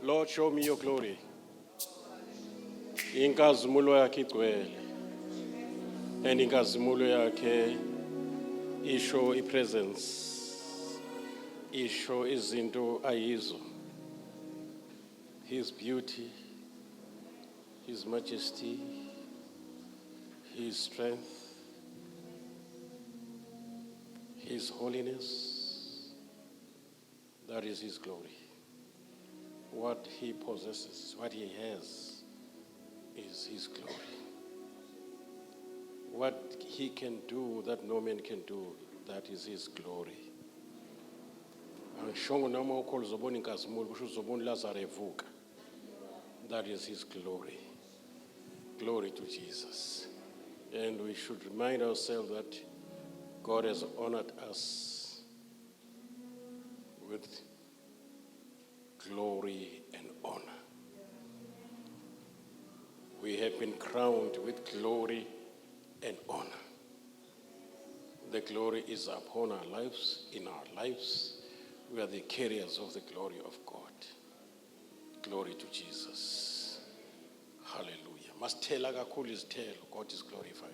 Lord, show me your glory. Inkazimulo yakhe igcwele. And inkazimulo yakhe isho ipresence. Isho izinto ayizo. His beauty, His majesty, His strength, His holiness. That is His glory. What He possesses, what He has, is His glory. What He can do that no man can do, that is His glory. Angishongo noma ukholo uzobona inkazimulo kusho uzobona uLazarus evuka. That is His glory. Glory to Jesus. And we should remind ourselves that God has honored us with glory and honor. We have been crowned with glory and honor. The glory is upon our lives, in our lives. We are the carriers of the glory of God. Glory to Jesus. Hallelujah. Masithela kakhulu izithelo, God is glorified.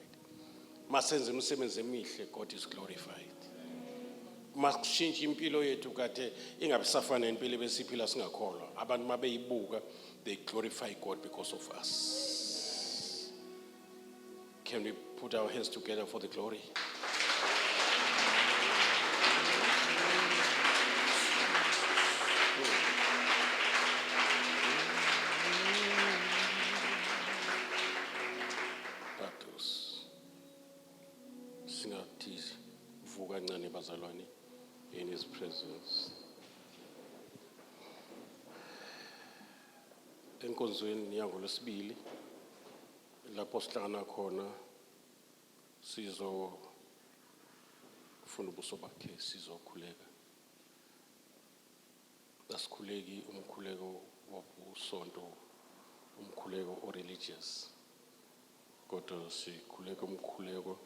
Masenze imisebenzi emihle, God is glorified. Masishintshe impilo yethu kade ingabe safana nempilo besiphila singakholwa. Abantu mabeyibuka, they glorify God because of us. Can we put our hands together for the glory? In His presence. Enkonzweni yango lesibili lapho sihlangana khona sizo funa ubuso bakhe sizokhuleka. Asikhuleki umkhuleko wobusonto, umkhuleko o religious. Kodwa sikhuleka umkhuleko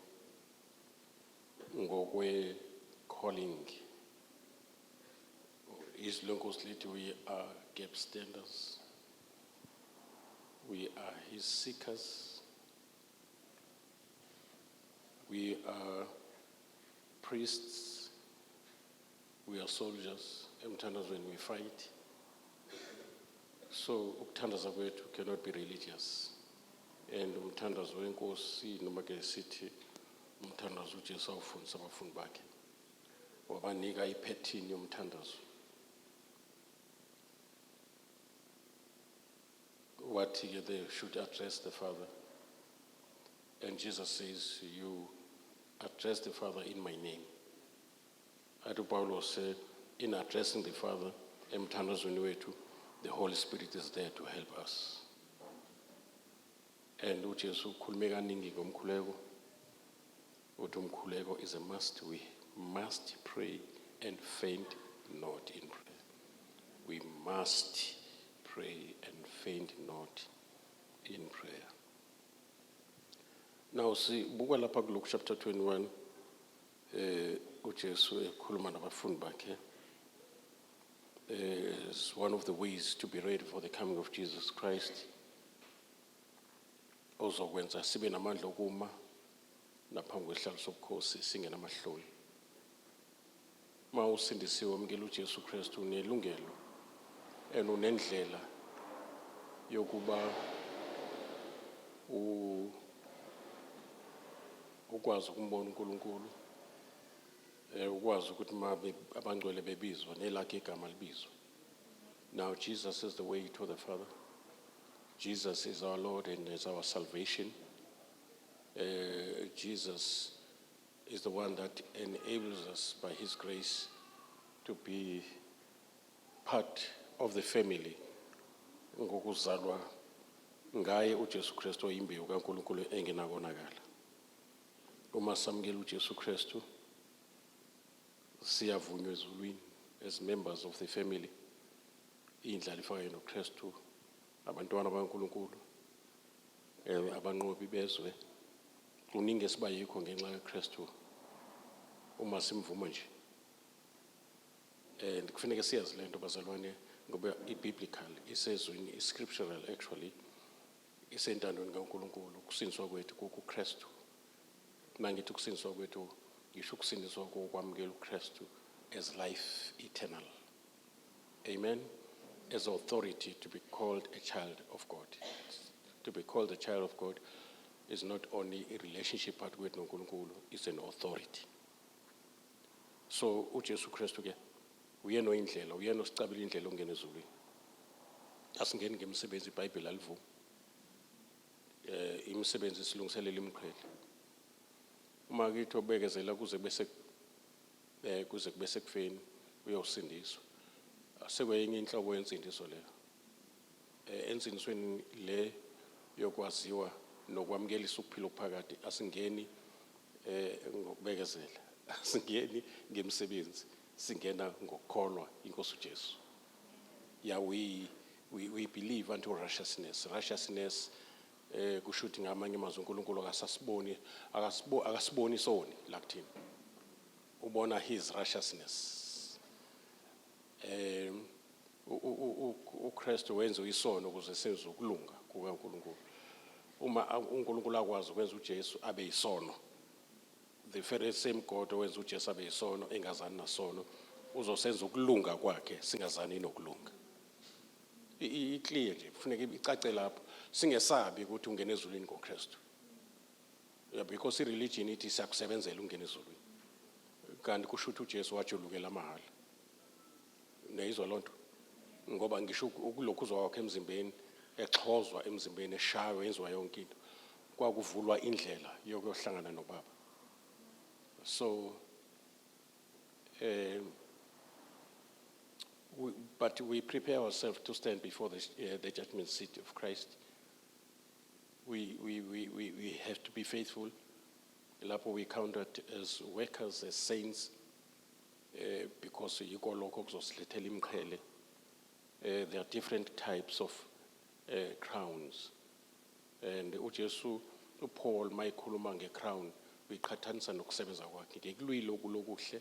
ngokwe calling. Is Lonkosliti, we are gap standers. We are His seekers. We are priests. We are soldiers. Sometimes when we fight. So ukuthandaza kwethu cannot be religious. And umthandazo wenkosi noma ke sithi umthandazo uJesu awufundisa abafundi bakhe. Wabanika iphethini yomthandazo. What they should address the Father. And Jesus says, you address the Father in my name. Adu Paulo said, in addressing the Father, emthandazweni wethu, the Holy Spirit is there to help us. And uJesu ukhulume kaningi ngomkhuleko. Uthi umkhuleko is a must. We must pray and faint not in prayer. We must pray and faint not in prayer. Now see, buka lapha kuLuke chapter 21, uJesu ekhuluma nabafundi bakhe. Is one of the ways to be ready for the coming of Jesus Christ. Ozokwenza sibe namandla okuma naphambi kwesihlalo sobukhosi singenamahloni. Ma usindisiwe umkela uJesu Kristu unelungelo and unendlela yokuba ukwazi ukumbona uNkulunkulu, ukwazi ukuthi mabe abangcwele bebizwa nelakhe igama libizwa. Now Jesus is the way to the Father. Jesus is our Lord and is our salvation. Jesus is the one that enables us by His grace to be part of the family. Ngokuzalwa ngaye uJesu Kristu oyimbewu kaNkulunkulu engenakonakala. Uma samukela uJesu Kristu siyavunywa ezulwini as members of the family. Indlala ifakwe noKristu, abantwana bakaNkulunkulu, abanqobi bezwe. Kuningi esibayikho ngenxa kaKristu uma simvuma nje. And kufanele siyazi lento bazalwane ngoba i-biblical isezwini i-scriptural actually isentandweni kaNkulunkulu ukusindiswa kwethu kuKristu. Mangithi ukusindiswa kwethu ngisho ukusindiswa kokwamukela uKristu as life eternal. Amen. As authority to be called a child of God. To be called a child of God is not only a relationship part with noNkulunkulu, it's an authority. So uJesu Kristu ke uyena oyindlela, uyena osicabela indlela ongena ezulwini. Asingeni ngemisebenzi iBhayibheli alivumi. Imisebenzi silungiselela imqhele. Uma kithi obekezela kuze kube sekufeni uyosindiswa. Sekwenye inhlobo yensindiso leyo. Ensindisweni le yokwaziwa nokwamukelisa ukuphila okuphakade asingeni ngokubekezela. Asingeni ngemisebenzi, singena ngokukholwa inkosi uJesu. Yeah, we believe unto righteousness. Righteousness kushuthi ngamanye amazwi uNkulunkulu akasiboni soni la kuthina. Ubona his righteousness. uKristu wenza isono ukuze senze ukulunga kukaNkulunkulu. Uma uNkulunkulu akwazi ukwenza uJesu abe yisono, the very same God owenza uJesu abe yisono engazani nasono uzosenza ukulunga kwakhe singazani nokulunga. Iclear nje kufanele icace lapho singesabi ukuthi ungena ezulwini ngoKristu. Yeah, because ireligion ithi siyakusebenzela ungena ezulwini. Kanti kusho ukuthi uJesu wajulukela amahhala. Neyizwa lonto ngoba ngisho ukulokhu uzwakhe emzimbeni exhozwa emzimbeni eshaywa yenziwa yonke into kwakuvulwa indlela yokuhlangana noBaba. So but we prepare ourselves to stand before the judgment seat of Christ. We have to be faithful. Lapho we counted as workers, as saints, because yiko lokho kuzosilethela imqhele. There are different types of crowns, and uJesu uPaul mayikhuluma ngecrown uyiqhathanisa nokusebenza kwakhe ngekulwilo okulokuhle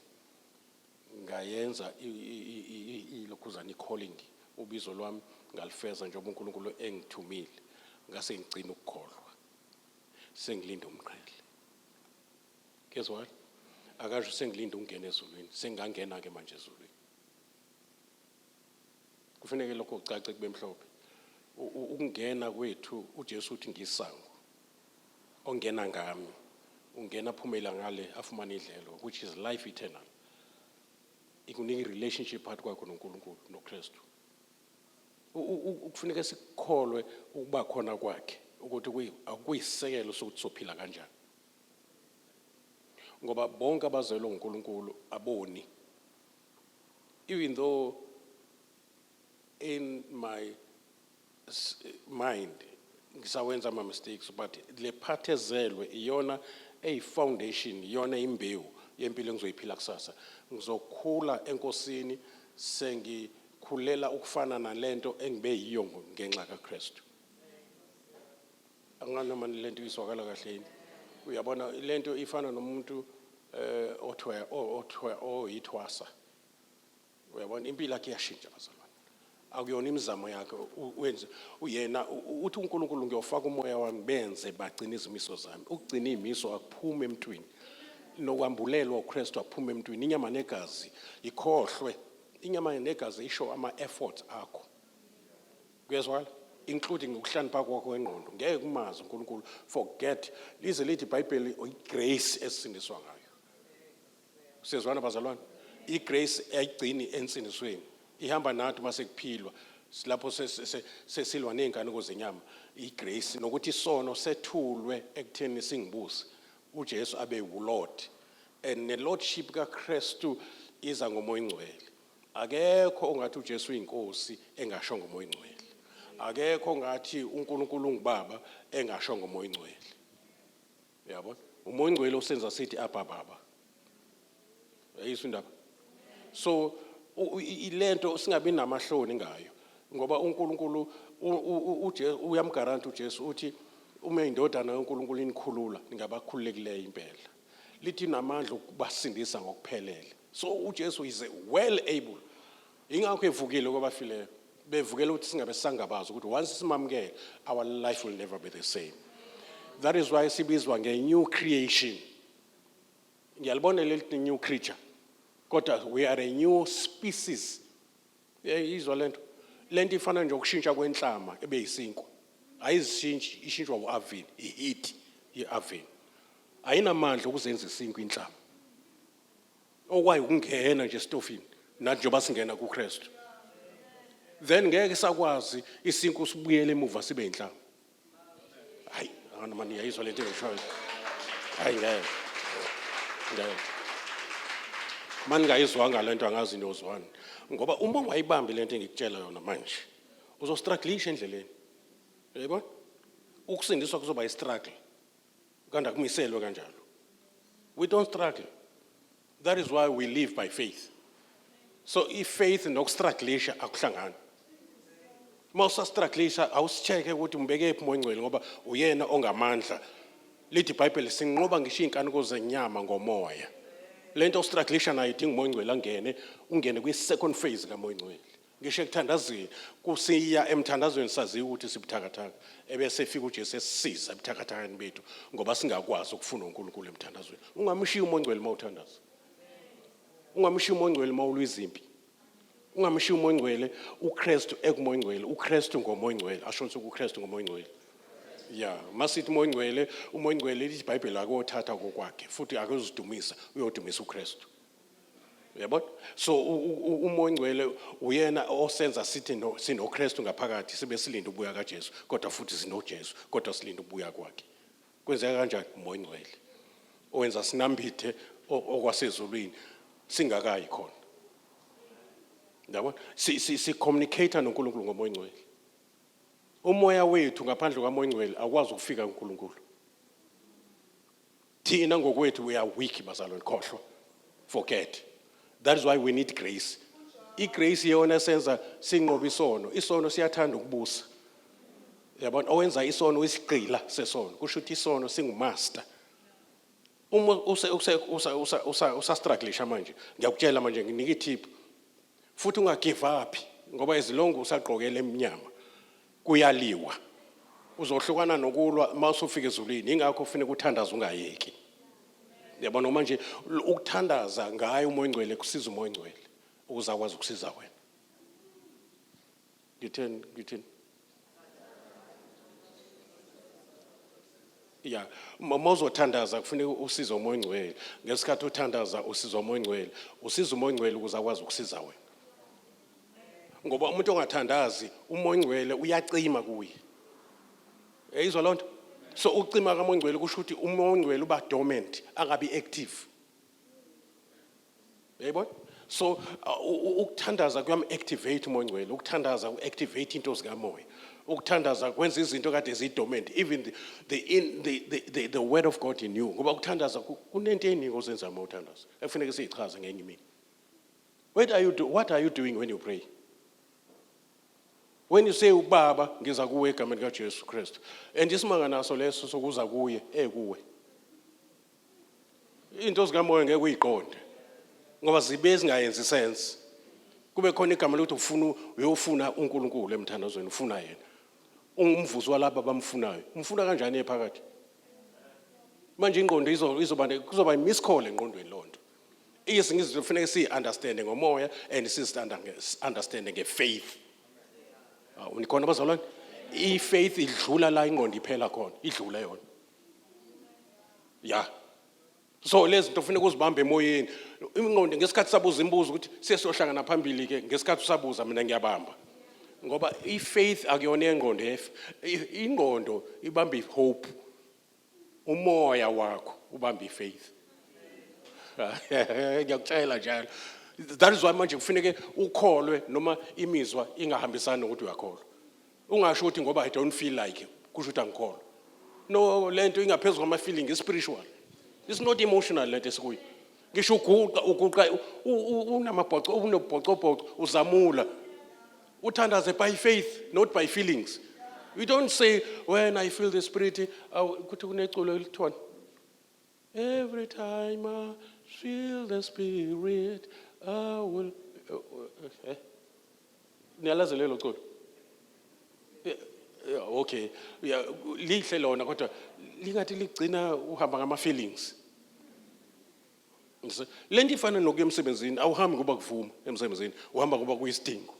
ngayenza ilokhuzana calling ubizo lwami ngalifeza njengoba uNkulunkulu engithumile ngase ngicina ukukholwa sengilinda umqhele. Guess what? Akasho sengilinda ungena ezulwini, sengangena ke manje ezulwini. Kufanele lokho ucace kube mhlophe. Ukungena kwethu uJesu uthi ngisango. Ongena ngami, ungena phumela ngale afumana idlelo, which is life eternal. Ikunika relationship phakathi kwakho noNkulunkulu noKristu. Ukufuneka sikholwe ukuba khona kwakhe ukuthi akuyisekelo sokuthi sophila kanjani. Ngoba bonke abazelwe uNkulunkulu aboni. Even though in my mind ngisawenza ama mistakes, but le part ezelwe iyona foundation, iyona imbewu yempilo engizoyiphila kusasa. Ngizokhula enkosini sengikhulela ukufana nalento engibe yiyo ngenxa kaKristu. Anganoma lento iswakala kahle yini. Uyabona lento ifana nomuntu othwa oyithwasa. Uyabona impilo yakhe iyashintsha bazalwane. Akuyona imizamo yakhe wenze uyena uthi uNkulunkulu ngiyofaka umoya wami benze bagcina izimiso zami. Ukugcina izimiso akuphume emntwini. Nokwambulelwa uKristu aphume emntwini. Inyama negazi ikhohlwe. Inyama negazi isho ama efforts akho. Kuyezwala? Including ukuhlanipha kwakho engqondo. Ngeke kumazi uNkulunkulu forget. Lize lithi iBhayibheli grace esindiswa ngayo. Sizwana bazalwane? iGrace ayigcini ensindisweni. Ihamba nathi mase kuphilwa. Lapho sesilwa nezinkaniko zenyama. iGrace nokuthi isono sethulwe ekutheni singibusi. uJesu abe uLord. And the lordship kaKristu iza ngomoya ingcwele. Akekho ongathi uJesu uyinkosi engasho ngomoya ingcwele. Akekho ongathi uNkulunkulu ungubaba engasho ngomoya ingcwele. Uyabona? Umoya ingcwele usenza sithi apha baba. Ayisho indaba. So ilento singabi namahloni ngayo ngoba uNkulunkulu uyamgaranta uJesu uthi uma indodana kaNkulunkulu inikhulula ningabakhululekileyo impela. Lithi namandla ukubasindisa ngokuphelele. So uJesu is well able ingakho evukile kwabafileyo bevukela ukuthi singabe sangabazi ukuthi once simamukele our life will never be the same. That is why sibizwa nge-new creation. Ngiyalibona leli new creature kodwa we are a new species. Izwa lento lento ifana nje ukushintsha kwenhlama ebe yisinkwa ayizishintshi ishintshwa uAvini iheat yeAvini ayinamandla ukuzenza isinkwa inhlama okwayi ukungena nje estofini nathi njengoba singena kuKristu then ngeke sakwazi isinkwa sibuyele emuva sibe inhlama. Hayi manje yayizwa lento engishoyo. Hayi ngeke manje ngayizwanga lento angazi nozwani ngoba uma ungayibambi lento engikutshela yona manje uzostruggleisha endleleni. Yebo ukusindiswa kuzoba istruggle kanti akumiselwe kanjalo. We don't struggle. That is why we live by faith. So if faith nokustruggleisha akuhlangani. Mawusa struggleisha awusicheke ukuthi umbeke ephi moyingcwele ngoba uyena ongamandla. Lithi iBhayibheli sinqoba ngisho inkanuko zenyama ngomoya. Lento ostruggleisha nayo idinga umoyingcwele angene ungene kwi-second phase kamoyingcwele. Ngisho ekuthandazweni kusiya emthandazweni saziwa ukuthi sibuthakathaka ebese efika uJesu esisiza ebuthakathakeni bethu ngoba singakwazi ukufuna uNkulunkulu emthandazweni. Ungamshiya umoyingcwele mawuthandaza. Ungamshiya umoyingcwele mawulwizimpi. Ungamshiya umoyingcwele uKristu ekumoyingcwele uKristu ngomoyingcwele asho ukuthi uKristu ngomoyingcwele. Yeah, masithi umoyingcwele lithi iBhayibheli akothatha kokwakhe futhi akuzidumisa uyodumisa uKristu. Yabona? So umoyingcwele uyena osenza sithi sinoKristu ngaphakathi sibe silinda ubuya kaJesu kodwa futhi sinoJesu kodwa silinda ubuya kwakhe. Kwenzeka kanjani umoyingcwele? Owenza sinambithe okwasezulwini singakayi khona. Yabona? Si communicate noNkulunkulu ngomoyingcwele. Umoya wethu ngaphandle kwamoyingcwele akwazi ukufika kuNkulunkulu. Thina ngokwethu we are weak bazalwane khohlwa. Forget. That is why we need grace. Igrace yona senza sinqoba isono. Isono siyathanda ukubusa. Yabona owenza isono isigqila sesono. Kusho ukuthi isono singumaster. Uma usa struggleisha manje. Ngiyakutshela manje nginika itip. Futhi ungagive up ngoba ezilongo usaqokela eminyama. Kuyaliwa. Uzohlukana nokulwa mawusufika ezulwini ingakho kufanele ukuthandaza ungayeki. Yabona manje ukuthandaza ngayo umoyingcwele kusiza umoyingcwele ukuzakwazi ukusiza wena. Ngitheni yeah mawuzothandaza kufanele usize umoyingcwele ngesikhathi uthandaza usiza umoyingcwele usiza umoyingcwele ukuzakwazi ukusiza wena. Ngoba umuntu ongathandazi umoyingcwele uyacima kuye. Eyizwa lonto? So ucima kamoyingcwele kusho ukuthi umoyingcwele uba dormant angabi active. Yebo? So ukuthandaza kuyam-activate umoyingcwele, ukuthandaza uactivate into zikamoya. Ukuthandaza kwenza izinto kade zi-dormant, even the word of God in you. Ngoba ukuthandaza kunento eningi ozenza uma uthandaza. Ekufanele siyichaze ngenye imini. What are you doing when you pray? When you say ubaba ngiza kuwe egameni kaJesu Kristu and isimanga naso leso sokuza kuye kuwe into zikamoya ngeke uyiqonde ngoba zibe zingayenzi sense kube khona igama lokuthi ufuna uyofuna uNkulunkulu emthandazweni ufuna yena umvuzo walabo abamfunayo umfuna kanjani ephakathi manje ingqondo kuzoba imiss call engqondweni lonto izinto kufanele si-understande ngomoya and si-understande ngefaith. Unikhona bazalwane ifaith idlula la ingqondo iphela khona idlula yona yeah so lezi zinto kufanele uzibambe emoyeni ingqondo ngesikhathi sabuza imbuzo ukuthi siyohlangana phambili ke ngesikhathi usabuza mina ngiyabamba ngoba ifaith akuyona ingqondo ingqondo ibamba ihope umoya wakho ubamba ifaith. Ngiyakutshela njalo. That is why manje kufanele ukholwe noma imizwa ingahambisani ukuthi uyakholwa. Ungasho ukuthi ngoba I don't feel like kusho ukuthi angikholwa. No lento ingaphezulu kwama feeling is spiritual. It's not emotional lento esikuyo. Ngisho uguqa unamabhoco unobhoco uzamula. Uthandaze by faith not by feelings. We don't say when I feel the spirit kuthi kuneculo elithona. Every time I feel the spirit I will Niyalazi lelo culo? Yeah, okay. Yeah, lihle lona kodwa lingathi ligcina uhamba ngama feelings. Lento ifana nokuya emsebenzini, awuhambi ngoba kuvuma emsebenzini, uhamba ngoba kuyisidingo.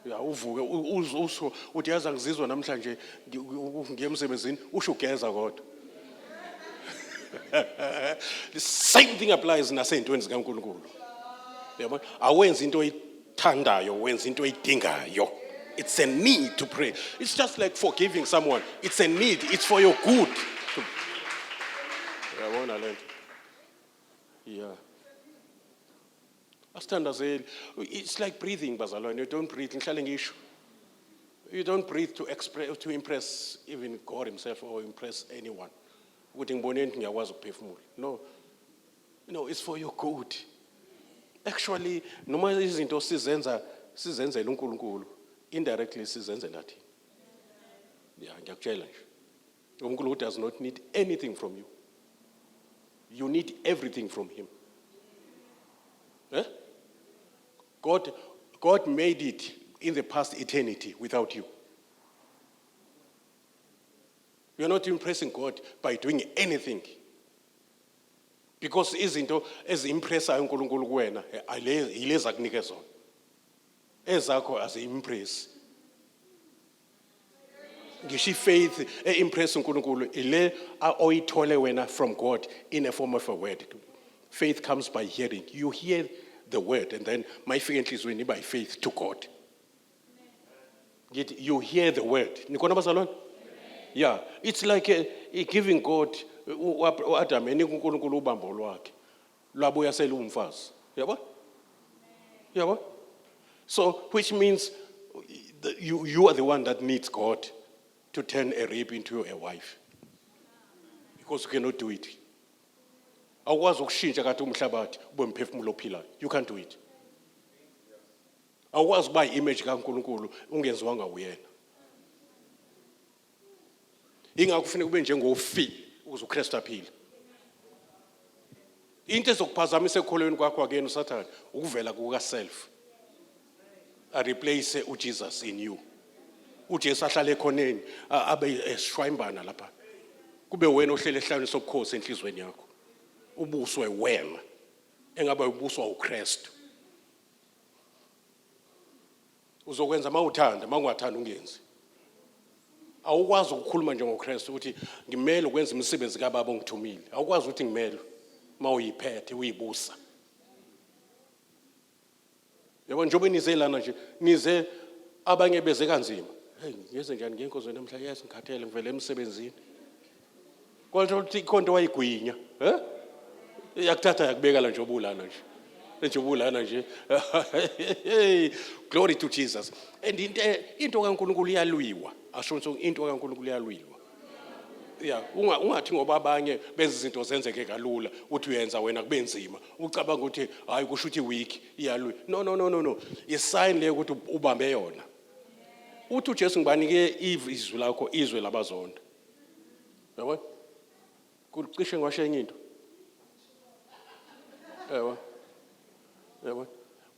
Ya uvuke usho uthi yazi ngizizwa namhlanje ngiye emsebenzini usho ugeza kodwa. The same thing applies nasentweni zikaNkulunkulu. Yabona? Awenzi into oyithandayo, wenza into oyidingayo. It's a need to pray. It's just like forgiving someone. It's a need. It's for your good. Yabona lento. Yeah. Asithandazeli. It's like breathing, bazalwane. You don't breathe. Ngihlale ngisho. You don't breathe to impress even God himself or impress anyone. Ukuthi ngibone into ngiyakwazi ukuphefumula. No. No, it's for your good. Actually, noma izinto sizenzela uNkulunkulu, indirectly sizenzela thina. Yeah, ngiyakutshela nje. uNkulunkulu does not need anything from you. You need everything from him. Eh? God made it in the past eternity without you. You're not impressing God by doing anything. Because izinto ezimpressayo uNkulunkulu kuwena yilezi akunike zona. Ezakho azimpress. Ngisho faith impress uNkulunkulu ile oyithole wena from God in a form of a word. Faith comes by hearing. You hear the word and then my faith is when by faith to God. Yet you hear the word. Nikona bazalwane? Yeah, it's like giving God uAdam enika uNkulunkulu ubambo lwakhe. Lwabuya selumfazi. Yabo? Yabo? So which means you are the one that needs God to turn a rib into a wife. Because you cannot do it. Awukwazi ukushintsha kade umhlabathi ube umphefumulo ophilayo. You can't do it. Awukwazi ukuba image kaNkulunkulu ungenziwanga uyena. Ingakho kufanele kube njengofi ukuze uKristu aphile. Into ezokuphazamisa ekholweni kwakho akuyena uSathane, ukuvela kuka self. A replace uJesus in you. uJesu ahlala ekhoneni abe esishwaymbana lapha. Kube wena ohlele ehlane sobukhosi enhlizweni yakho. Ubuswe wena. Engaba ubuswa uKristu. Uzokwenza mawuthanda, mangathanda ungenzi. Awukwazi ukukhuluma njengoKristu ukuthi ngimele ukwenza imisebenzi kaBaba ongithumile. Awukwazi ukuthi ngimele mawuyiphethe uyibusa. Yabo njobe nize lana nje, nize abanye beze kanzima. Hey, ngeze njani ngenkozo namhlanje ngikhathele ngivele emsebenzini. Kodwa uthi ikhonto wayigwinya, yakuthatha yakubeka la njobulana nje. Njobulana nje. Hey, glory to Jesus. And into kaNkulunkulu iyalwiwa. Asho into kaNkulunkulu iyalwiwa. Yeah, ungathi ngoba abanye benza izinto zenzeke kalula, uthi uyenza wena kube nzima. Ucabanga ukuthi hayi kusho ukuthi weak iyalwi. No. Isign le ukuthi ubambe yona. Uthi uJesu ngibanike izwi lakho, izwe labazonda. Yabo? Kucishe ngwashenye into. Yabo?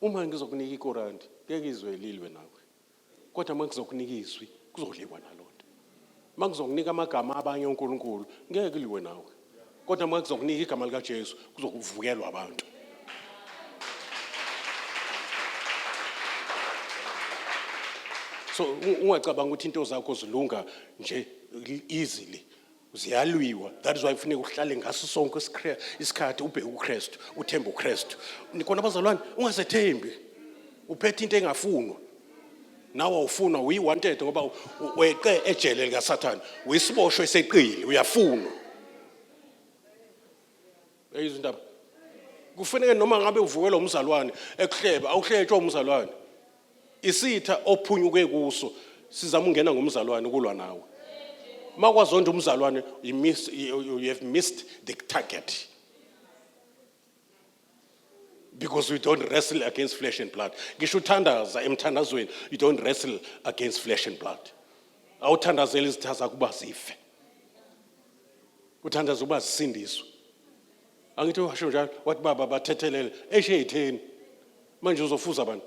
Uma ngizokunika iKorani, ngeke izwe lilwe nawe. Kodwa uma ngizokunika izwi, kuzodliwa nalo. Mangizokunika amagama abanye uNkulunkulu, ngeke liwe nawe. Kodwa mangizokunika igama lika Jesu, kuzokuvukelwa abantu. So ungacabanga ukuthi into zakho zilunga nje easily. Ziyalwiwa. That is why kufanele uhlale ngaso sonke isikhathi ubheke uKristu, uthembe uKristu. Nikona bazalwane, ungazethembi. Uphethe into engafunwa. Nawe awufuna uyiwanted ngoba weqe ejele lika Satan. Uyisiboshwe eseqile, uyafunwa. Eyizindaba. Kufanele noma ngabe uvukelwa umzalwane, ekuhleba, awuhletshwa umzalwane. Isitha ophunyuke kuso, sizama ungena ngomzalwane kulwa nawe. Makwazonda umzalwane, you have missed the target. Because we don't wrestle against flesh and blood. Ngisho uthandaza emthandazweni, you don't wrestle against flesh and blood. Awuthandazela izitha zakho kuba zife. Uthandaza ukuba zisindiswe. Angithi washo njalo, wathi baba bathethelele esheyitheni. Manje uzofuza abantu.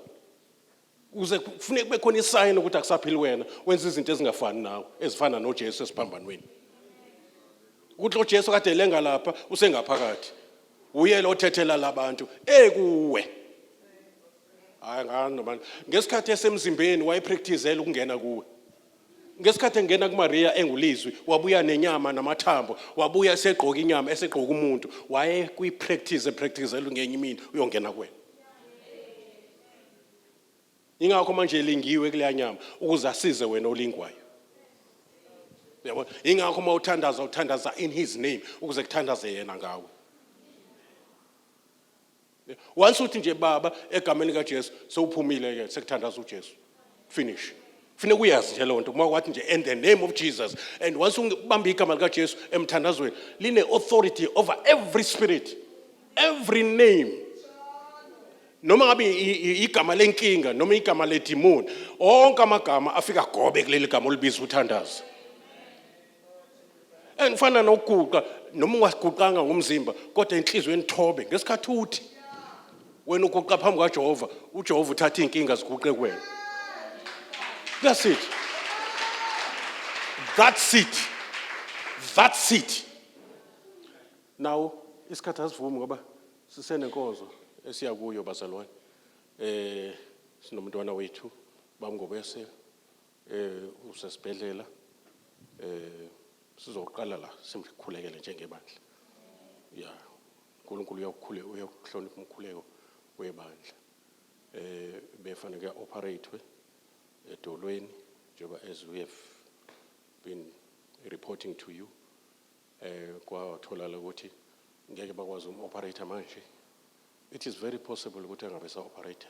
Uze kufuneka kube khona isayini ukuthi akusaphili wena, wenza izinto ezingafani nawe, ezifana noJesu esiphambanweni. Ukuthi lo Jesu kade elenga lapha usengaphakathi. Uye lo thethela labantu ekuwe. Hayi ngani manje. Ngesikhathi esemzimbeni wayepracticeela ukungena kuwe. Ngesikhathi engena kuMaria engulizwi, wabuya nenyama namathambo, wabuya segqoka inyama, esegqoka umuntu, waye practiceela ngenye imini uyongena kuwena. Ingakho manje elingiwe kule nyama ukuze asize wena olingwayo. Yabo, ingakho uma uthandaza in his name ukuze kuthandaze yena ngawe. Once uthi nje baba egameni kaJesu sewuphumile ke sekuthandaza uJesu. Finish. Kufanele uyazi nje lonto uma wathi nje in the name of Jesus, and once ubamba igama likaJesu emthandazweni line authority over every spirit, every name. Noma ngabe igama lenkinga noma igama ledemon, onke amagama afika gobe kuleli gama olibiza uthandaza. Engifana nokuguqa noma ungaguqanga ngomzimba kodwa inhlizweni thobe ngesikhathi uthi wena uguqa phambi kaJehova, uJehova uthatha inkinga ziguqe kuwena. That's it. That's it. Now isikhathi asivumi ngoba sisenenkonzo esiya kuyo bazalwane. Sinomntwana wethu bamngobese usesibhedlela. Sizoqala la simkhulekele njengebandla. Yeah. uNkulunkulu uyokuhlonipha umkhuleko webandla. Befanele operate edolweni njengoba as we have been reporting to you. Kwatholala ukuthi ngeke bakwazi umoperate manje. It is very possible ukuthi angabe sa operate.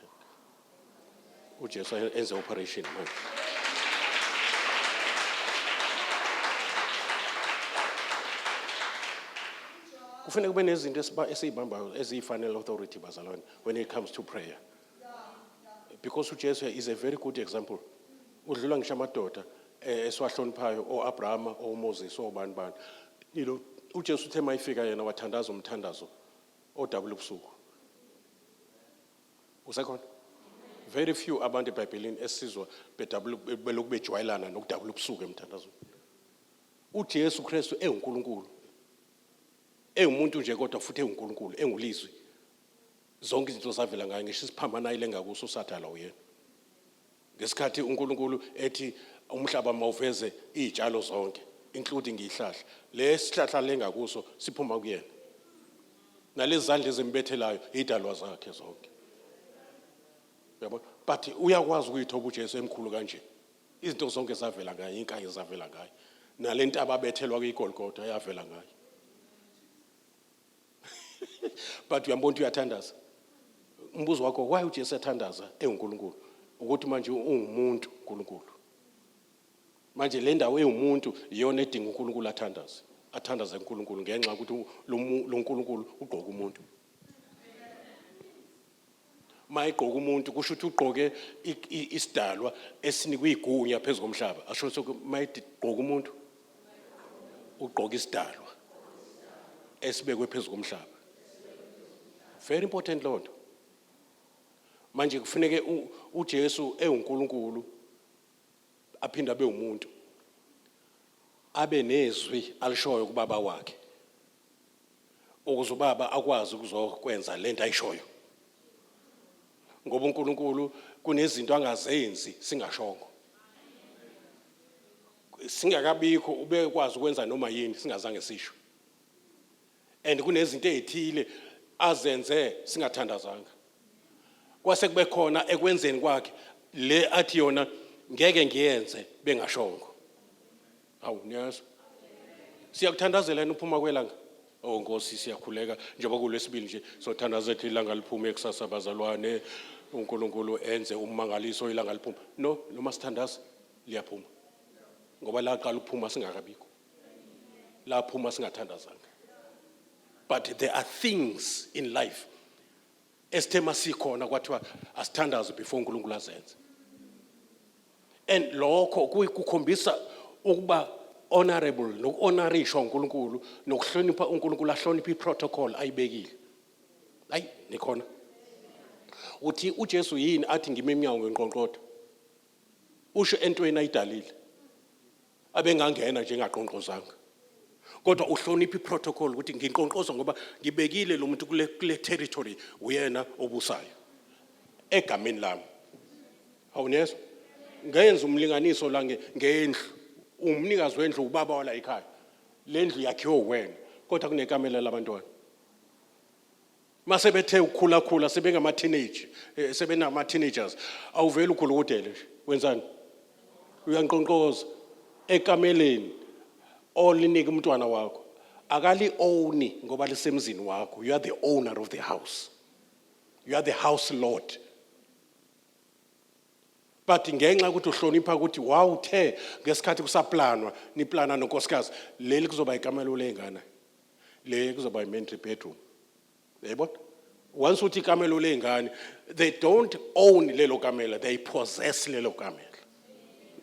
uJesu enze operation manje. Kufanele kube nezinto esizibambayo ezifanele authority bazalwane when it comes to prayer. Because uJesu is a very good example. Udlula ngisho amadoda eswahloniphayo oAbraham oMoses obani. You know, uJesu uthe mayifika yena wathandaza umthandazo odabula ubusuku. Usekhona? Very few abantu eBhayibhelini esizwa bedabula belokhu bejwayelana nokudabula ubusuku emthandazweni. uJesu Kristu uNkulunkulu. Umuntu nje kodwa futhi uNkulunkulu, engulizwi. Zonke izinto zavela ngaye ngisho isiphambana ile ngakuso sathala uyena. Ngesikhathi uNkulunkulu ethi umhlaba mawuveze izitshalo zonke including ihlahla, lesihlahla lengakuso siphuma kuyena. Nalezi zandla ezimbethelayo idalwa zakhe zonke. Yabo, but uyakwazi ukuyithoba uJesu emkhulu kanje. Izinto zonke zavela ngaye, inkayi zavela ngaye. Nalento ababethelwa kwiGolgotha yavela ngaye. But uyambona uyathandaza. Umbuzo wakho why uJesu ethandaza uNkulunkulu? Ukuthi manje ungumuntu uNkulunkulu. Manje le ndawo umuntu iyona edinga uNkulunkulu athandaze. Athandaza uNkulunkulu ngenxa ukuthi lo uNkulunkulu ugqoka umuntu. Mayigqoka umuntu kusho ukuthi ugqoke isidalwa esinikwe igunya phezulu komhlaba. Asho ukuthi mayigqoka umuntu ugqoka isidalwa esibekwe phezulu komhlaba. Very important Lord. Manje kufuneke uJesu uNkulunkulu aphinda abe umuntu. Abe nezwi alishoyo kubaba wakhe. Ukuze ubaba akwazi ukuzokwenza lento ayishoyo. Ngoba uNkulunkulu kunezinto angazenzi singashongo. Singakabikho ube kwazi ukwenza noma yini singazange sisho. And kunezinto ezithile azenze singathandazanga. Kwase kube khona ekwenzeni kwakhe le athi yona ngeke ngiyenze bengashongo. Hawu niyazwa. Siyakuthandazela uphuma kwelanga. Oh Nkosi siyakhuleka njengoba kulesibili nje sothandaza ethi ilanga liphuma ekusasa bazalwane uNkulunkulu enze ummangaliso ilanga liphuma. No, noma sithandaza liyaphuma. Ngoba la qala ukuphuma singakabikho. La phuma singathandazanga. But there are things in life esithema sikhona kwathiwa asithandaze before uNkulunkulu azenze. And lokho kukhombisa ukuba honorable nokuhonorisha uNkulunkulu nokuhlonipha uNkulunkulu ahlonipha iprotocol ayibekile. Hayi nikhona. uthi uJesu yini athi ngime eminyango ngenkqonkqotho usho entweni ayidalile abengangena nje ngaqonqozanga kodwa uhlonipha iprotocol ukuthi nginqonqoza ngoba ngibekile lo muntu kule territory uyena obusayo egameni lami awunezwa ngenza umlinganiso la ngendlu umnikazi wendlu ubaba wala ekhaya lendlu yakhiwe wena kodwa kunekamela labantwana mase bethe ukukhula sebengama teenagers awuvela ukhulukudele nje wenzani uyanqonqoza ekameleni olinika umntwana wakho akali own ngoba lisemzini wakho you are the owner of the house you are the house lord but ngenxa ukuthi uhlonipha ukuthi wawuthe ngesikhathi kusaplanwa niplana nonkosikazi leli kuzoba ikamelo lengane le kuzoba i-entry bedroom yebo once uthi ikamelo lengane they don't own lelo kamela they possess lelo kamela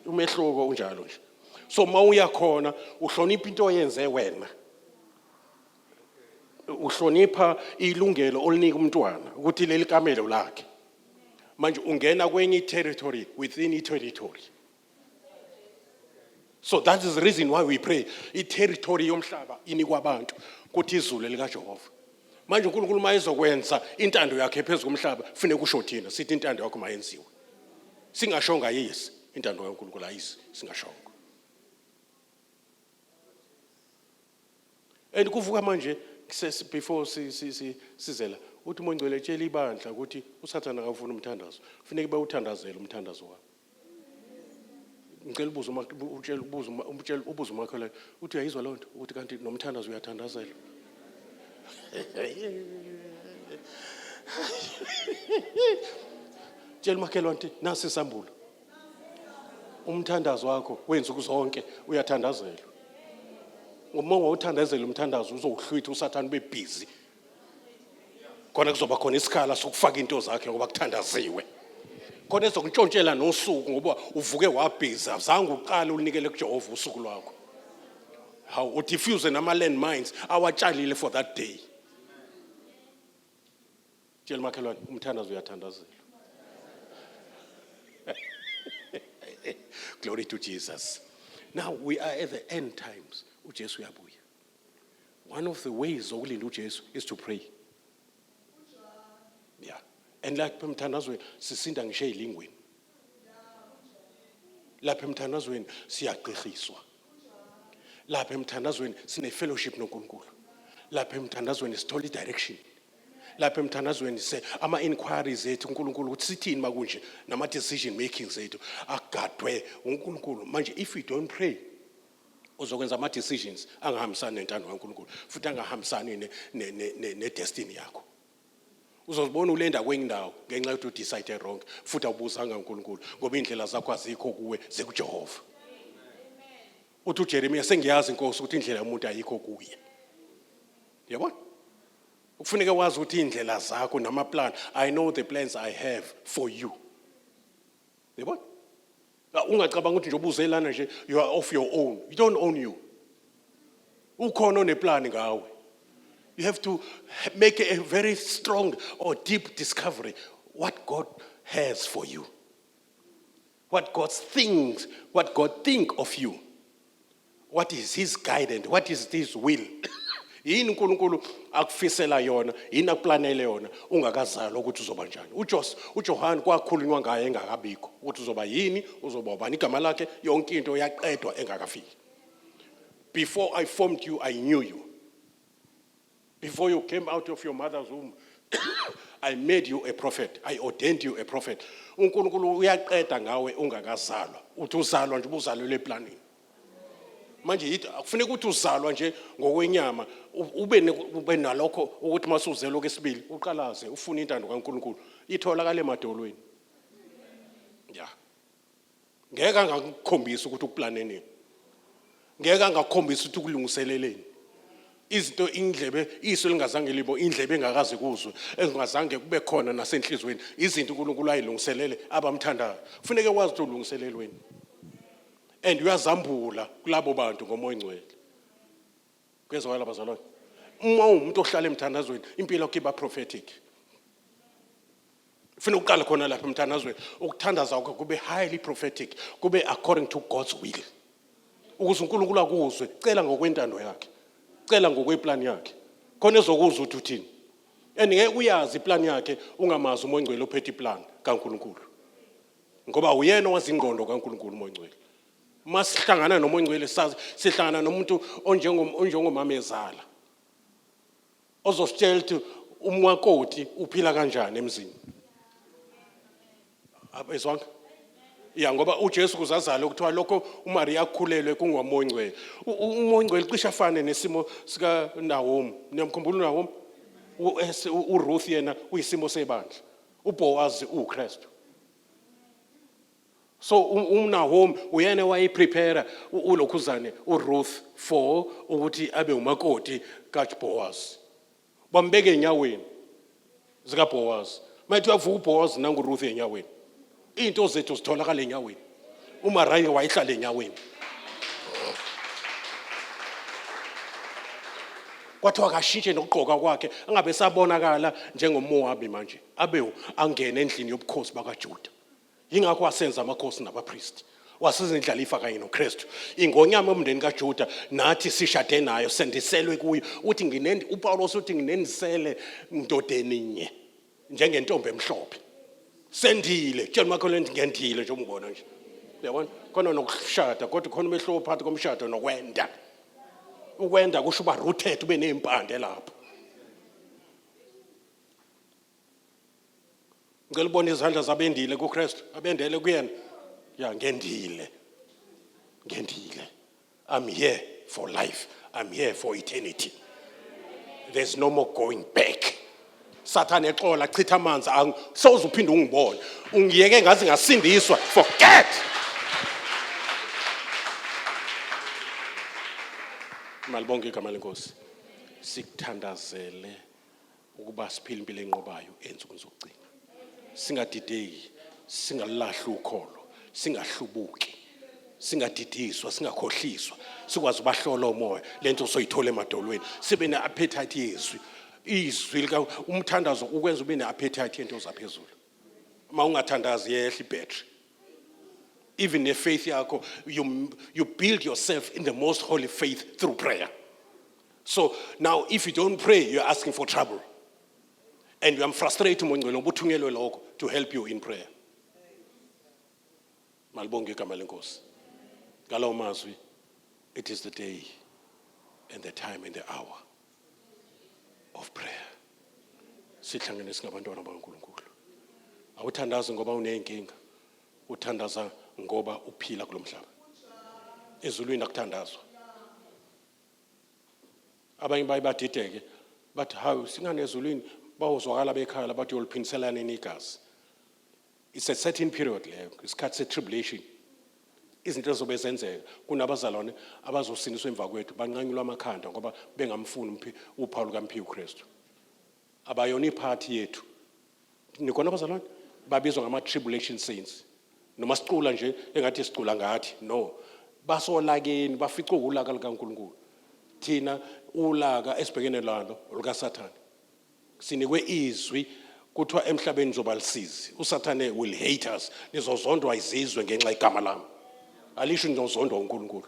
umehluko unjalo nje so mawuya khona uhlonipha into oyenze wena uhlonipha ilungelo olinika umntwana ukuthi leli kamelo lakhe manje ungena kwenye territory within i-territory so that is the reason why we pray i-territory yomhlaba inikwa abantu kuthi izulu likaJehova manje uNkulunkulu mayezokwenza intando yakhe phezulu komhlaba kufanele kusho thina sithi intando yakho mayenziwe singashonga yisi intando kaNkulunkulu ayisi singashonga and kuvuka manje before sizela uthi uMongcwele etshela ibandla ukuthi uSathane akafuna umthandazo kufanele bawuthandazele umthandazo wakho ngicela ubuza umakho la uthi uyayizwa lonto ukuthi kanti nomthandazo uyathandazela tshela umakhelwane ukuthi nasi isambulo umthandazo wakho wenza ukuzonke uyathandazela uma ungawuthandazela umthandazo uzowuhlwitha uSathane ube busy khona kuzoba khona isikhala sokufaka into zakhe ngoba kuthandaziwe khona ezokuntshontshela nosuku ngoba uvuke wabhiza zange uqale unikele kuJehova usuku lwakho how udifuse nama landmines awatshalile for that day tshela makhelwane umthandazo uyathandazela glory to Jesus now we are at the end times uJesu uyabuya one of the ways okulinda uJesu is to pray yeah and like emthandazweni sisinda ngisho ezilingweni lapha emthandazweni siyaqhiqhiswa lapha emthandazweni sine fellowship noNkulunkulu lapha emthandazweni sithola direction lapha emthandazweni ama inquiries ethu uNkulunkulu ukuthi sithini makunje nama decision making zethu agadwe uNkulunkulu manje if we don't pray uzokwenza ama decisions angahambisani nentando kaNkulunkulu futhi angahambisani ne destiny yakho uzozibona ulenda kwenye indawo ngenxa yokuthi udecide wrong futhi awubuzanga uNkulunkulu ngoba indlela zakho azikho kuwe zekuJehova uthi uJeremiya sengiyazi inkosi ukuthi indlela yomuntu ayikho kuye yabona kufuneka wazi ukuthi indlela zakho nama plan I know the plans I have for you yabona ungacabanga ukuthi nje ubuzelana nje you are of your own you don't own you ukhona oneplan ngawe you have to make a very strong or deep discovery what God has for you what God think of you what is his guidance what is his will yini uNkulunkulu akufisela yona yini akuplanele yona ungakazalwa ukuthi uzoba njani uJohn kwakhulunywa ngaye engakabikho ukuthi uzoba yini uzoba ubani igama lakhe yonke into yaqedwa engakafiki before I formed you I knew you before you came out of your mother's womb I made you a prophet I ordained you a prophet uNkulunkulu uyaqeda ngawe ungakazalwa uthi uzalwa nje ubuzalwe eplanini manje akufuneka ukuthi uzalwa nje ngokwenyama ube nalokho ukuthi masuzelo kwesibili uqalaze ufuna intando kaNkulunkulu itholakala emadolweni yeah ngeke angakukhombisa ukuthi ukuplaneni ngeke angakukhombisa ukuthi ukulungiseleleni izinto indlebe iso lingazange libo indlebe engakaze kuzwe engazange kube khona nasenhlizweni izinto uNkulunkulu ayilungiselele abamthandayo kufuneka wazi ukuthi ulungiselelweni and uyazambula kulabo bantu ngomoya ongcwele kwezwala bazalwane uma umuntu ohlala emthandazweni impilo yakhe iba prophetic Funa uqala khona lapha emthandazweni ukuthandaza kwakho kube highly prophetic, kube according to God's will. Ukuze uNkulunkulu akuzwe, cela ngokwentando yakhe. Cela ngokweplan yakhe. Khona ezokuzwa ukuthi uthini. Ngeke uyazi iplan yakhe ungamazi umoya ongcwele ophethe iplan kaNkulunkulu. Ngoba uyena owazi ingqondo kaNkulunkulu umoya ongcwele. Masihlangana nomoya ongcwele sazi sihlangana nomuntu onjengomama ezala. Ozositshela ukuthi umwakoti uphila kanjani emzini. Abezwanga? Ya ngoba uJesu kuzazala ukuthiwa lokho uMaria akhulelwe kungomoya ongcwele. Umoya ongcwele cishe afane nesimo sika Naomi. Niyamkhumbula uNaomi? uRuth yena uyisimo sebandla. uBoaz uKristu. So uNaomi uyena wayiprepare ulokhuzane uRuth for ukuthi abe umakoti kaBoaz. Bambeke enyaweni zika Boaz. Mayithi uyavuka uBoaz nanguRuth enyaweni. Into zethu zitholakala enyaweni. uMaria wayihlala enyaweni. Kwathiwa akashintshe nokugqoka kwakhe angabe sabonakala njengoMoabi manje. Abe angene endlini yobukhosi bakaJuda. Yingakho wasenza amakhosi nabapristi. Wasiza indlalifa kanye noKristu. Ingonyama omndeni kaJuda nathi sishade nayo sendiselwe kuyo. Uthi uPaulos uthi nginendisele indodeninye njengentombi emhlophe. Sendile, tshela umakhelwane ngendile nje umbona nje. Uyabona? Khona nokushada kodwa khona umehlo phakathi komshado nokwenda. Ukwenda kusho uba rooted ube nezimpande lapho. Ngicela ubone izandla zabendile kuKristu, abendele kuyena. Ya ngendile. Ngendile. I'm here for life. I'm here for eternity. There's no more going back. Satan exola chitha amanzi soze uphinde ungibone. Ungiyeke ngazi ngasindiswa. Forget. Malibonke igama lenkosi. Sikuthandazele ukuba siphile impilo enqobayo ensuku zokugcina. Singadideki, singalahla ukholo, singahlubuki, singadidiswa, singakhohliswa, sikwazi ubahlola umoya lento soyithola emadolweni. Sibe neappetite yezwi. Izwi lika umthandazo ukwenza ube neappetite yento zaphezulu. Uma ungathandazi yehla ibattery. Even the faith yakho, you build yourself in the most holy faith through prayer. So now if you don't pray, you're asking for trouble. And you are frustrated to help you in prayer. Malibonke igama lenkosi. Ngalawo mazwi, it is the day and the time and the hour of prayer. Sihlangene singabantwana bakaNkulunkulu. Awuthandazi ngoba unenkinga. Uthandaza ngoba uphila kulomhlaba. Ezulwini akuthandazwa. Abanye bayibadideke bathi hawu singane ezulwini bawuzwakala bekhaya bathi yoliphindiselana negazi. It's a certain period leyo, isikhathi se-tribulation. Izinto zobe zenzeka kunabazalwane abazosindiswa emva kwethu banqanyulwa amakhanda ngoba bengamfuni uPaul kaMphiwe uKristu. Abayona iphathi yethu. Nikona abazalwane babizwa ngama-tribulation saints. Noma sicula nje engathi sicula ngathi no basolakeni bafica ulaka likaNkulunkulu. Thina ulaka esibhekene lalo lukaSathane. Sinikwe izwi kuthiwa emhlabeni zobalisizi. uSathane will hate us. Nizozondwa izizwe ngenxa igama lami. Alisho nizozondwa uNkulunkulu.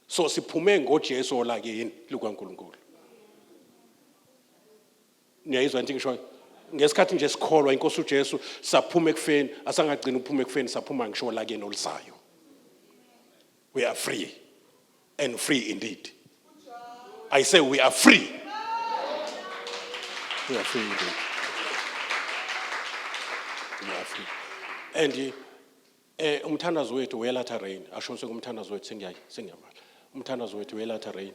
So siphume ngoJesu olakeni lukaNkulunkulu. Niyayizwa into ngisho ngesikhathi nje sikholwa inkosi uJesu saphuma ekufeni asangagcina uphuma ekufeni saphuma ngisho olakeni olisayo. We are free and free indeed. I say we are free. We are free indeed. We are free. And umthandazo wethu welatha rain. Ashonse kumthandazo wethu sengiyamala. Umthandazo wethu welatha rain.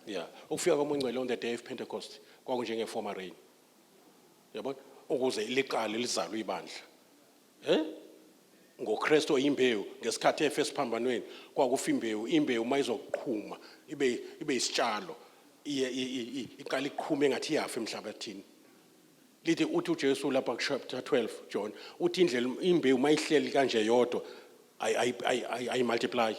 Yeah. Ukufika komoya ongcwele on the day of Pentecost kwakunjenge former rain. Yabona ukuze liqale lizalwe ibandla. NgoKristu oyimbewu ngesikhathi efesiphambanweni kwakufa imbewu mayizoqhuma ibe isitshalo iqala iqhume ngathi yafa emhlabathini. Lithi uthi uJesu lapha chapter 12 John uthi indlela imbewu mayihleli kanje yodwa ay multiply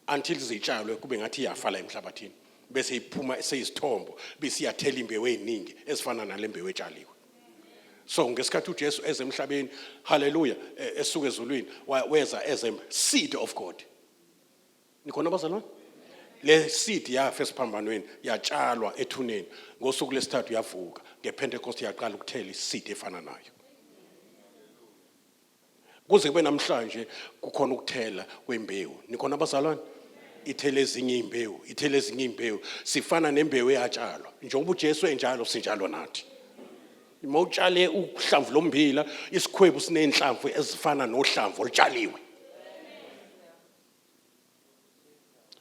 until zitshalwe kube ngathi yafa la emhlabathini bese iphuma seyisithombo bese iyathela imbewu eziningi ezifana nalembewu etshaliwe. So ngesikhathi uJesu ezemhlabeni, hallelujah, esuka ezulwini, weza as a seed of God. Nikhona bazalwane? Le seed yafa esiphambanweni, yatshalwa ethuneni, ngosuku lesithathu yavuka, ngePentecost yaqala ukuthela iseed efana nayo. Kuze kube namhlanje kukhona ukuthela kwembewu. Nikhona bazalwane? Ithele ezinye imbewu, sifana nembewu eyatshalwa. Njengoba uJesu enjalo sinjalo nathi. Mawutshale uhlamvu lombila, isikhwebu sinenhlamvu ezifana nohlamvu olutshaliwe.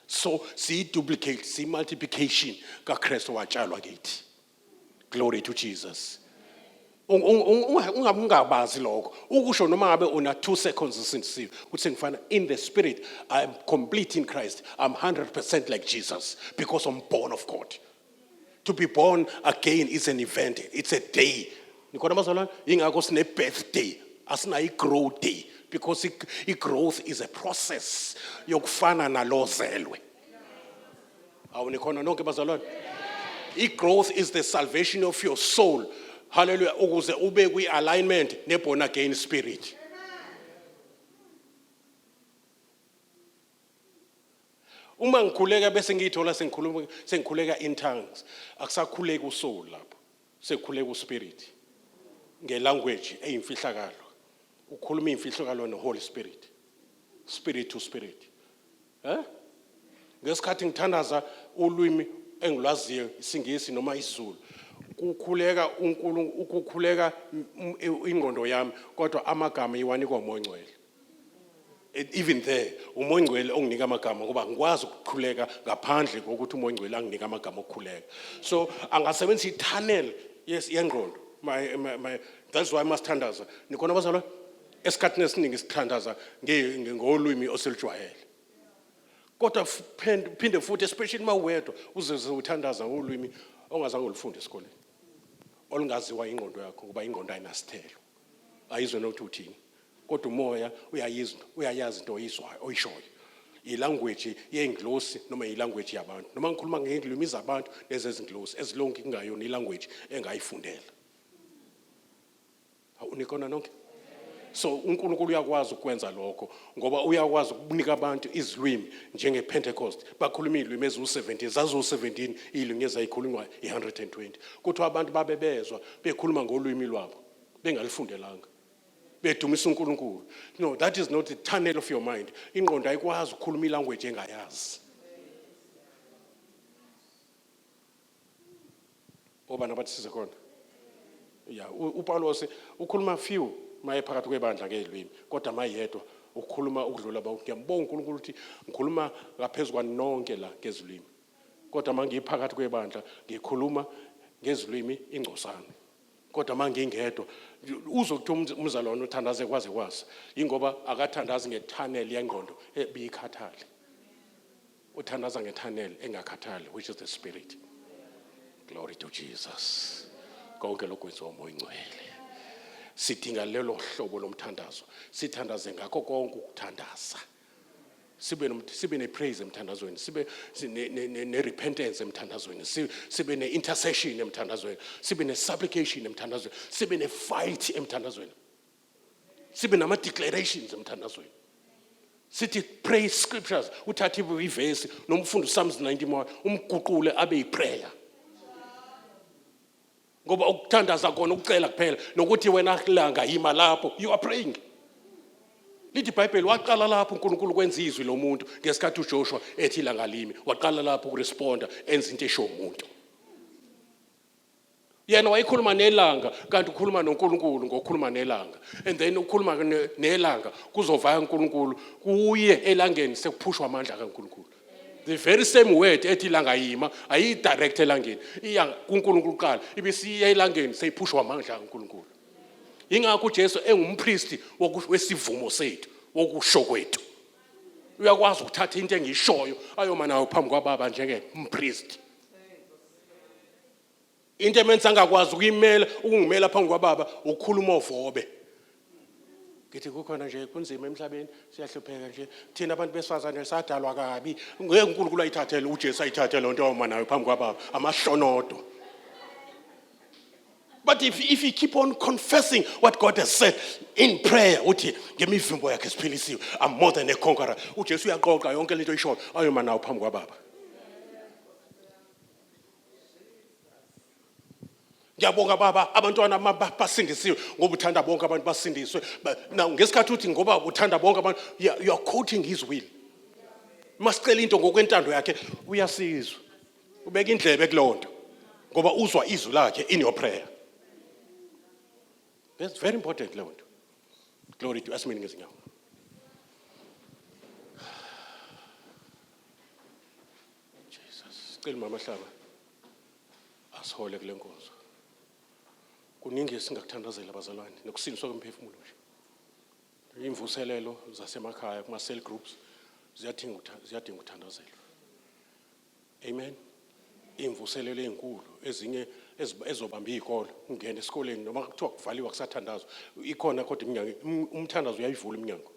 So duplicate, multiplication kaKristu watshalwa kithi. Glory to Jesus. Ungabazi lokho. Ukusho noma ngabe una 2 seconds since kuthi ngifana in the spirit I am complete in Christ. I'm 100% like Jesus because I'm born of God. To be born again is an event. It's a day. Nikhona bazalwane? Ingakho sine birthday, asina i-growth day, because i-growth is a process yokufana nalozelwe. Awu nikhona nonke bazalwane? I-growth is the salvation of your soul. Hallelujah, ukuze ube kwi-alignment ne-born again spirit. Uma ngikhuleka bese ngiyithola sengikhuleka in tongues, akusakhuleka usoul lapho, sekukhuleka uspirit. Ngelanguage eyimfihlakalo. Ukhuluma imfihlakalo no-Holy Spirit. Spirit to spirit. Ngesikhathi ngithandaza ulwimi engilwaziyo, isingisi noma isiZulu, ukukhuleka ingqondo yami, kodwa amagama iwanikwa uMoya Ngcwele. Even there, uMoya Ngcwele onginika amagama ngoba ngikwazi ukukhuleka ngaphandle kokuthi uMoya Ngcwele anginika amagama okukhuleka. So angasebenzisa i-tunnel yengqondo. That's why I must thandaza. Nikhona bazalwane? Esikhathini esiningi sithandaza ngolwimi oselujwayele. Kodwa phinde futhi, especially mawedwa, uze uthandaza ngolwimi ongazange ulifunde esikoleni. Olungaziwa ingqondo yakho ngoba ingqondo ayinasithelo. Ayizwe nokuthi uthini. Kodwa umoya uyayazi into oyishoyo. I-language yenglosi noma i-language yabantu. Noma ngikhuluma ngezinglimi zabantu nezezinglosi, ezilonke kungayona i-language engayifundela. Unikhona nonke? So uNkulunkulu uyakwazi ukwenza lokho ngoba uyakwazi ukunika abantu izilwimi njengePentecost. Bakhuluma izilwimi eziwu-17, zaziwu-17 izilwimi ezayikhulunywa i-120. Kuthiwa abantu babebezwa bekhuluma ngolwimi lwabo bengalifundelanga. Bedumisa uNkulunkulu. No, that is not the tunnel of your mind. Ingqondo ayikwazi ukukhuluma ilanguage engayazi. Obana bathi size khona. Yeah, uPaulos ukhuluma few maye phakathi kwebandla ngezilwimi, kodwa mayedwa ukukhuluma ukudlula ba ngiyambonga uNkulunkulu ukuthi ngikhuluma ngaphezulu kwanonke la ngezilwimi. Kodwa mangiyiphakathi kwebandla ngikhuluma ngezilwimi ingcosana. Kodwa mangingedwa uzokuthi umzalwane uthandaze kwaze kwasa, ingoba akathandazi ngetunnel yengqondo ebiyikhathali. Uthandaza ngetunnel engakhathali, which is the spirit. Glory to Jesus. Konke lokho kwenziwa uMoya Ngcwele. Sidinga lelo hlobo lomthandazo. Sithandaze ngakho konke ukuthandaza. Sibe ne-praise emthandazweni, sibe ne-repentance emthandazweni, sibe ne-intercession emthandazweni, sibe ne-supplication emthandazweni, sibe ne-fight emthandazweni, sibe nama-declarations emthandazweni. Sithi pray scriptures, uthathe ivesi noma ufunde uPsalms 91, umguqule abe yiprayer. Ngoba ukuthandaza kona ukucela kuphela, nokuthi wena langa yima lapho, you are praying. Lithi iBhayibheli waqala lapho uNkulunkulu kwenza izwi lomuntu ngesikhathi uJoshua ethi ilanga limi, waqala lapho ukuresponda enza into esho umuntu. Yena wayikhuluma nelanga kanti ukhuluma noNkulunkulu ngokukhuluma nelanga, and then ukhuluma nelanga kuzovaya uNkulunkulu kuye elangeni sekuphushwa amandla kaNkulunkulu. The very same word ethi ilanga yima ayi direct elangeni, iya kuNkulunkulu qala ibisiya elangeni seyiphushwa amandla kaNkulunkulu. Ingakho uJesu engumpristi wesivumo sethu, wokusho kwethu. Uyakwazi ukuthatha into engiyishoyo ayoma nayo phambi kwaBaba njengompristi. Into emenza angakwazi ukungimela phambi kwaBaba ukukhuluma ovobe. Ngithi kukhona nje kunzima emhlabeni, siyahlupheka nje. Thina abantu besifazane sadalwa kabi. Ngeke uNkulunkulu ayithathele uJesu ayithathele lonto ayoma nayo phambi kwaBaba, amahlonodo. But if you keep on confessing what God has said in prayer, uthi ngemivimbo yakhe siphilisiwe, I'm more than a conqueror. uJesu uyaqoqa yonke lento isho ayoma nawo phambi kwaBaba. Ngiyabonga Baba abantwana basindisiwe ngoba uthanda bonke abantu basindiswe. Now ngesikhathi uthi ngoba uthanda bonke abantu, you are quoting his will. Masicela into ngokwentando yakhe uyasizwa. Ubeka indlebe kulonto ngoba uzwa izwi lakhe in your prayer. That's very important, Lord. Glory to us, meaning ngezinyawo. Jesus, cela mama Hlaba asihole kule nkonzo. Kuningi singakuthandazela abazalwane nokusindiswa kwemphefumulo nje. Imvuselelo zasemakhaya kuma cell groups ziyadinga ukuthandazelwa. Amen. Imvuselelo ezinkulu ezinye ezobamba izikolo ungena esikoleni noma kuthiwa kuvaliwa kusathandazwa ikhona kodwa iminyango umthandazo uyayivula iminyango.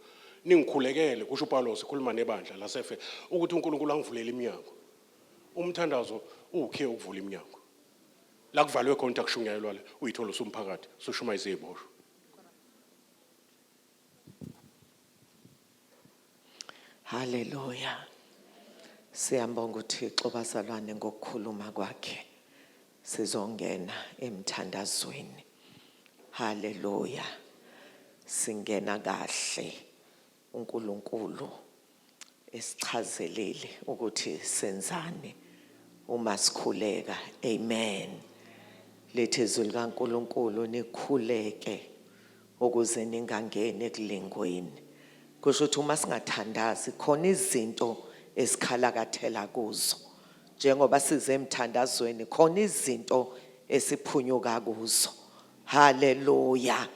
Ningikhulekele kusho uPaulos ekhuluma nebandla lasefe ukuthi uNkulunkulu angivulela iminyango. Umthandazo ukhe ukuvula iminyango. La kuvalwe khona kushunyayelwa le uyithola usumphakathi soshumayise izibosho. Hallelujah. Siyambonga uThixo bazalwane ngokukhuluma kwakhe. Sizongena emthandazweni. Hallelujah. Singena kahle uNkulunkulu esichazelile ukuthi senzani uma sikhuleka. Amen. Lethe izwi likaNkulunkulu nikhuleke ukuze ningangeni ekulingweni. Kusho ukuthi uma singathandazi khona izinto esikhalakathela kuzo. Njengoba size emthandazweni khona izinto esiphunyuka kuzo. Hallelujah.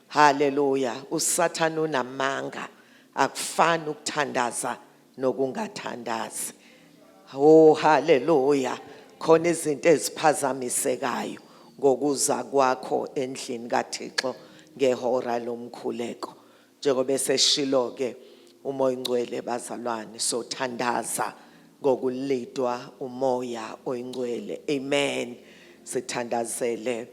Hallelujah. USathane unamanga akufani ukuthandaza nokungathandazi. Oh hallelujah. Khona izinto eziphazamisekayo ngokuza kwakho endlini kaThixo ngehora lomkhuleko. Njengoba eseshilo ke umoya ingcwele bazalwane sothandaza ngokulidwa umoya oyingcwele. Amen. Sithandazele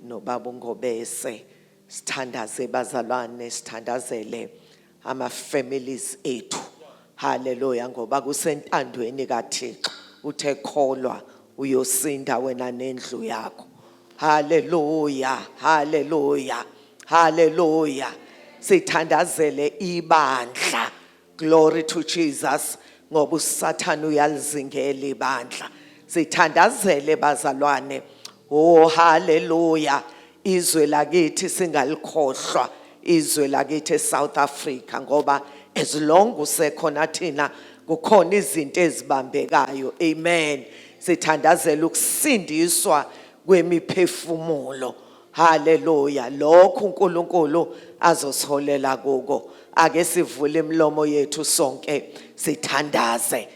nobaba uNgobese, sithandaze bazalwane, sithandazele ama families ethu. Hallelujah. Ngoba kusentandweni kaThixo uthe kholwa uyosinda wena nendlu yakho. Hallelujah. Hallelujah. Hallelujah. Sithandazele ibandla. Glory to Jesus. Ngoba uSathane uyalizingela ibandla. Sithandazele bazalwane. Oh hallelujah. Izwe lakithi singalikhohlwa. Izwe lakithi eSouth Africa ngoba as long usekhona thina kukhona izinto ezibambekayo. Amen. Sithandazela ukusindiswa kwemiphefumulo. Hallelujah. Lokhu uNkulunkulu azosiholela kuko. Ake sivule imilomo yethu sonke sithandaze.